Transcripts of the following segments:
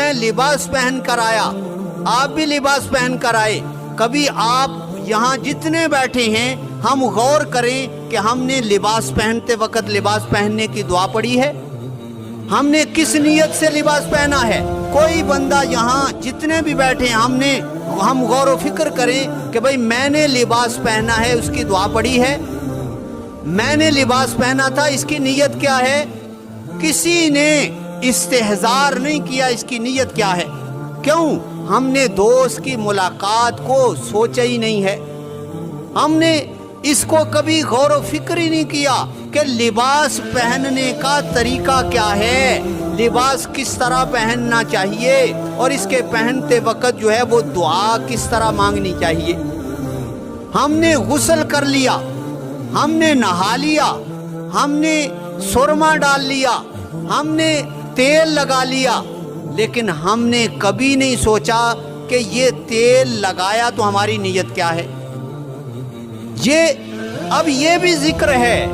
میں لباس پہن کر آیا، آپ بھی لباس پہن کر آئے۔ کبھی آپ یہاں جتنے بیٹھے ہیں ہم غور کریں کہ ہم نے لباس پہنتے وقت لباس پہننے کی دعا پڑھی ہے؟ ہم نے کس نیت سے لباس پہنا ہے؟ کوئی بندہ یہاں جتنے بھی بیٹھے ہیں ہم غور و فکر کریں کہ بھئی میں نے لباس پہنا ہے، اس کی دعا پڑھی ہے؟ میں نے لباس پہنا تھا، اس کی نیت کیا ہے؟ کسی نے استحضار نہیں کیا اس کی نیت کیا ہے۔ کیوں؟ ہم نے دوست کی ملاقات کو سوچا ہی نہیں ہے، ہم نے اس کو کبھی غور و فکر ہی نہیں کیا کہ لباس پہننے کا طریقہ کیا ہے، لباس کس طرح پہننا چاہیے، اور اس کے پہنتے وقت جو ہے وہ دعا کس طرح مانگنی چاہیے۔ ہم نے غسل کر لیا، ہم نے نہا لیا، ہم نے سرما ڈال لیا، ہم نے تیل لگا لیا، لیکن ہم نے کبھی نہیں سوچا کہ یہ تیل لگایا تو ہماری نیت کیا ہے۔ اب یہ بھی ذکر ہے،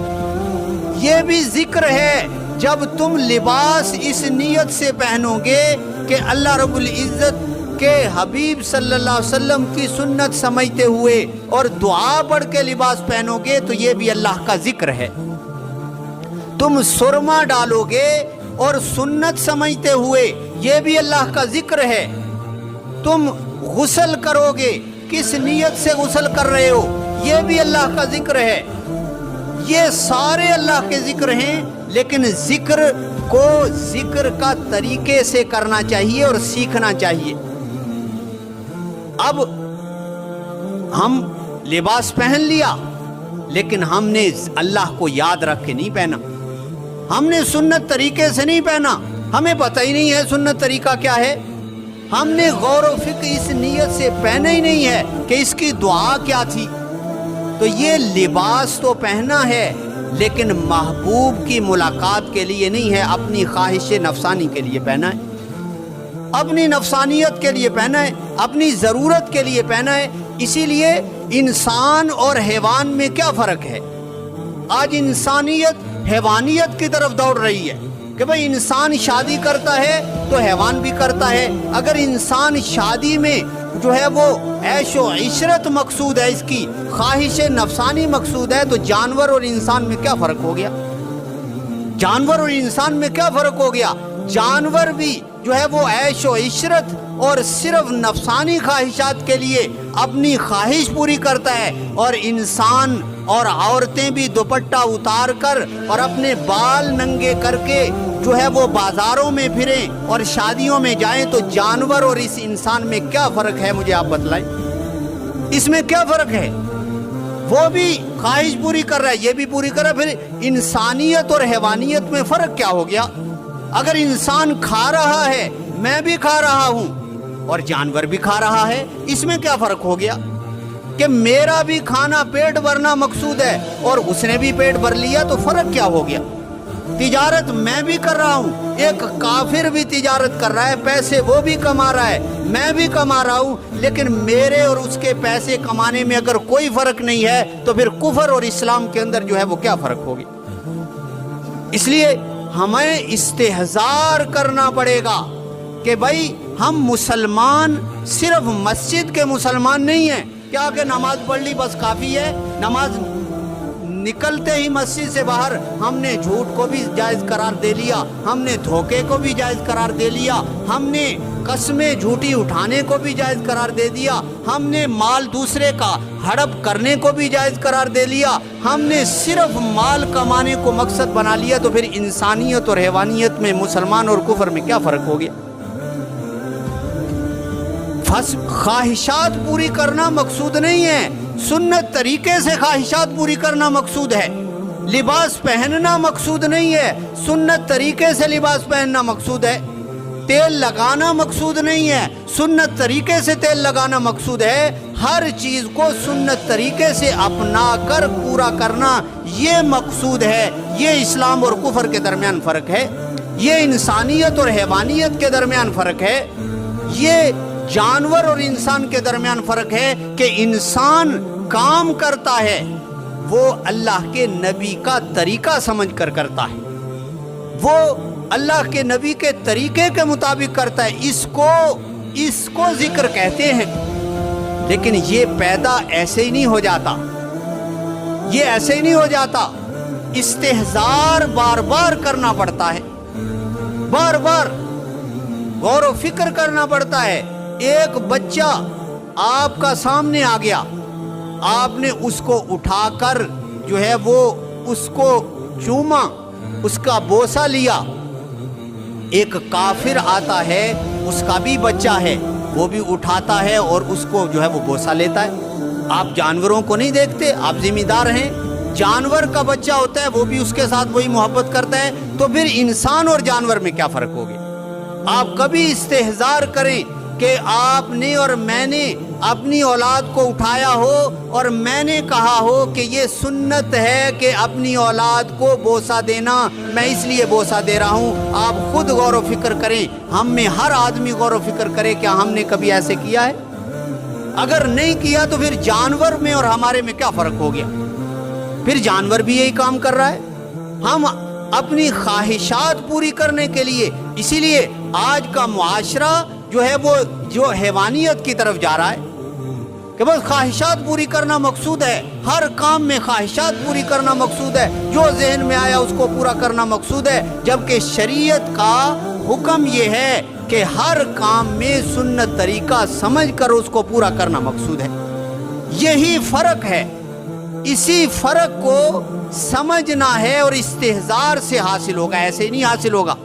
یہ بھی ذکر ہے جب تم لباس اس نیت سے پہنو گے کہ اللہ رب العزت کے حبیب صلی اللہ علیہ وسلم کی سنت سمجھتے ہوئے اور دعا پڑھ کے لباس پہنو گے تو یہ بھی اللہ کا ذکر ہے۔ تم سرما ڈالو گے اور سنت سمجھتے ہوئے، یہ بھی اللہ کا ذکر ہے۔ تم غسل کرو گے، کس نیت سے غسل کر رہے ہو، یہ بھی اللہ کا ذکر ہے۔ یہ سارے اللہ کے ذکر ہیں، لیکن ذکر کو ذکر کا طریقے سے کرنا چاہیے اور سیکھنا چاہیے۔ اب ہم لباس پہن لیا، لیکن ہم نے اللہ کو یاد رکھ کے نہیں پہنا، ہم نے سنت طریقے سے نہیں پہنا، ہمیں پتہ ہی نہیں ہے سنت طریقہ کیا ہے، ہم نے غور و فکر اس نیت سے پہنا ہی نہیں ہے کہ اس کی دعا کیا تھی۔ تو یہ لباس تو پہنا ہے، لیکن محبوب کی ملاقات کے لیے نہیں ہے، اپنی خواہش نفسانی کے لیے پہنا ہے، اپنی نفسانیت کے لیے پہنا ہے، اپنی ضرورت کے لیے پہنا ہے۔ اسی لیے انسان اور حیوان میں کیا فرق ہے؟ آج انسانیت حیوانیت کی طرف دوڑ رہی ہے کہ بھئی انسان شادی کرتا ہے تو حیوان بھی کرتا ہے۔ اگر انسان شادی میں جو ہے وہ عیش و عشرت مقصود ہے، اس کی خواہش نفسانی مقصود ہے، تو جانور اور انسان میں کیا فرق ہو گیا؟ جانور اور انسان میں کیا فرق ہو گیا؟ جانور بھی جو ہے وہ عیش و عشرت اور صرف نفسانی خواہشات کے لیے اپنی خواہش پوری کرتا ہے، اور انسان اور عورتیں بھی دوپٹہ اتار کر اور اپنے بال ننگے کر کے جو ہے وہ بازاروں میں پھریں اور شادیوں میں جائیں۔ تو جانور اور اس انسان میں کیا فرق ہے؟ مجھے آپ بتلائیں، اس میں کیا فرق ہے؟ وہ بھی خواہش پوری کر رہا ہے، یہ بھی پوری کر رہا ہے، پھر انسانیت اور حیوانیت میں فرق کیا ہو گیا؟ اگر انسان کھا رہا ہے، میں بھی کھا رہا ہوں اور جانور بھی کھا رہا ہے، اس میں کیا فرق ہو گیا؟ کہ میرا بھی کھانا پیٹ بھرنا مقصود ہے اور اس نے بھی پیٹ بھر لیا، تو فرق کیا ہو گیا؟ تجارت میں بھی کر رہا ہوں، ایک کافر بھی تجارت کر رہا ہے، پیسے وہ بھی کما رہا ہے، میں بھی کما رہا ہوں، لیکن میرے اور اس کے پیسے کمانے میں اگر کوئی فرق نہیں ہے تو پھر کفر اور اسلام کے اندر جو ہے وہ کیا فرق ہوگی؟ اس لیے ہمیں استحضار کرنا پڑے گا کہ بھائی ہم مسلمان صرف مسجد کے مسلمان نہیں ہیں، کیا کہ نماز پڑھ لی بس کافی ہے، نماز نکلتے ہی مسجد سے باہر ہم نے جھوٹ کو بھی جائز قرار دے لیا، ہم نے دھوکے کو بھی جائز قرار دے لیا، ہم نے قسمیں جھوٹی اٹھانے کو بھی جائز قرار دے دیا، ہم نے مال دوسرے کا ہڑپ کرنے کو بھی جائز قرار دے لیا، ہم نے صرف مال کمانے کو مقصد بنا لیا، تو پھر انسانیت اور حیوانیت میں، مسلمان اور کفر میں کیا فرق ہو گیا؟ خواہشات پوری کرنا مقصود نہیں ہے، سنت طریقے سے خواہشات پوری کرنا مقصود ہے۔ لباس پہننا مقصود نہیں ہے، سنت طریقے سے لباس پہننا مقصود ہے۔ تیل لگانا مقصود نہیں ہے، سنت طریقے سے تیل لگانا مقصود ہے۔ ہر چیز کو سنت طریقے سے اپنا کر پورا کرنا یہ مقصود ہے۔ یہ اسلام اور کفر کے درمیان فرق ہے، یہ انسانیت اور حیوانیت کے درمیان فرق ہے، یہ جانور اور انسان کے درمیان فرق ہے کہ انسان کام کرتا ہے وہ اللہ کے نبی کا طریقہ سمجھ کر کرتا ہے، وہ اللہ کے نبی کے طریقے کے مطابق کرتا ہے، اس کو ذکر کہتے ہیں۔ لیکن یہ پیدا ایسے ہی نہیں ہو جاتا، یہ ایسے ہی نہیں ہو جاتا، استحضار بار بار کرنا پڑتا ہے، بار بار غور و فکر کرنا پڑتا ہے۔ ایک بچہ آپ کا سامنے آ گیا، آپ نے اس کو اٹھا کر جو ہے وہ اس کو چوما، اس کا بوسہ لیا۔ ایک کافر آتا ہے، اس کا بھی بچہ ہے، وہ بھی اٹھاتا ہے اور اس کو جو ہے وہ بوسہ لیتا ہے۔ آپ جانوروں کو نہیں دیکھتے؟ آپ ذمہ دار ہیں، جانور کا بچہ ہوتا ہے وہ بھی اس کے ساتھ وہی محبت کرتا ہے، تو پھر انسان اور جانور میں کیا فرق ہو گیا؟ آپ کبھی استحضار کریں کہ آپ نے اور میں نے اپنی اولاد کو اٹھایا ہو اور میں نے کہا ہو کہ یہ سنت ہے کہ اپنی اولاد کو بوسہ دینا، میں اس لیے بوسہ دے رہا ہوں۔ آپ خود غور و فکر کریں، ہم میں ہر آدمی غور و فکر کرے کیا ہم نے کبھی ایسے کیا ہے؟ اگر نہیں کیا تو پھر جانور میں اور ہمارے میں کیا فرق ہو گیا؟ پھر جانور بھی یہی کام کر رہا ہے۔ ہم اپنی خواہشات پوری کرنے کے لیے، اسی لیے آج کا معاشرہ جو ہے وہ جو حیوانیت کی طرف جا رہا ہے کہ بس خواہشات پوری کرنا مقصود ہے، ہر کام میں خواہشات پوری کرنا مقصود ہے، جو ذہن میں آیا اس کو پورا کرنا مقصود ہے، جبکہ شریعت کا حکم یہ ہے کہ ہر کام میں سنت طریقہ سمجھ کر اس کو پورا کرنا مقصود ہے۔ یہی فرق ہے، اسی فرق کو سمجھنا ہے اور استحضار سے حاصل ہوگا، ایسے ہی نہیں حاصل ہوگا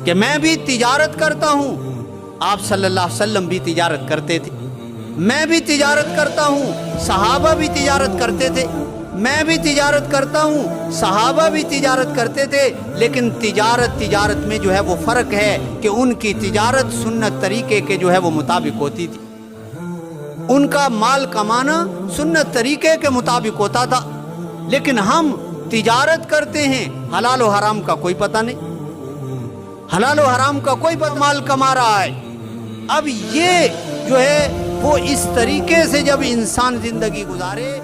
کہ میں بھی تجارت کرتا ہوں۔ آپ صلی اللہ علیہ وسلم بھی تجارت کرتے تھے، میں بھی تجارت کرتا ہوں، صحابہ بھی تجارت کرتے تھے، میں بھی تجارت کرتا ہوں، صحابہ بھی تجارت کرتے تھے، لیکن تجارت میں جو ہے وہ فرق ہے کہ ان کی تجارت سنت طریقے کے جو ہے وہ مطابق ہوتی تھی، ان کا مال کمانا سنت طریقے کے مطابق ہوتا تھا۔ لیکن ہم تجارت کرتے ہیں، حلال و حرام کا کوئی پتہ نہیں، حلال و حرام کا کوئی پتہ، مال کما رہا ہے۔ اب یہ جو ہے وہ اس طریقے سے جب انسان زندگی گزارے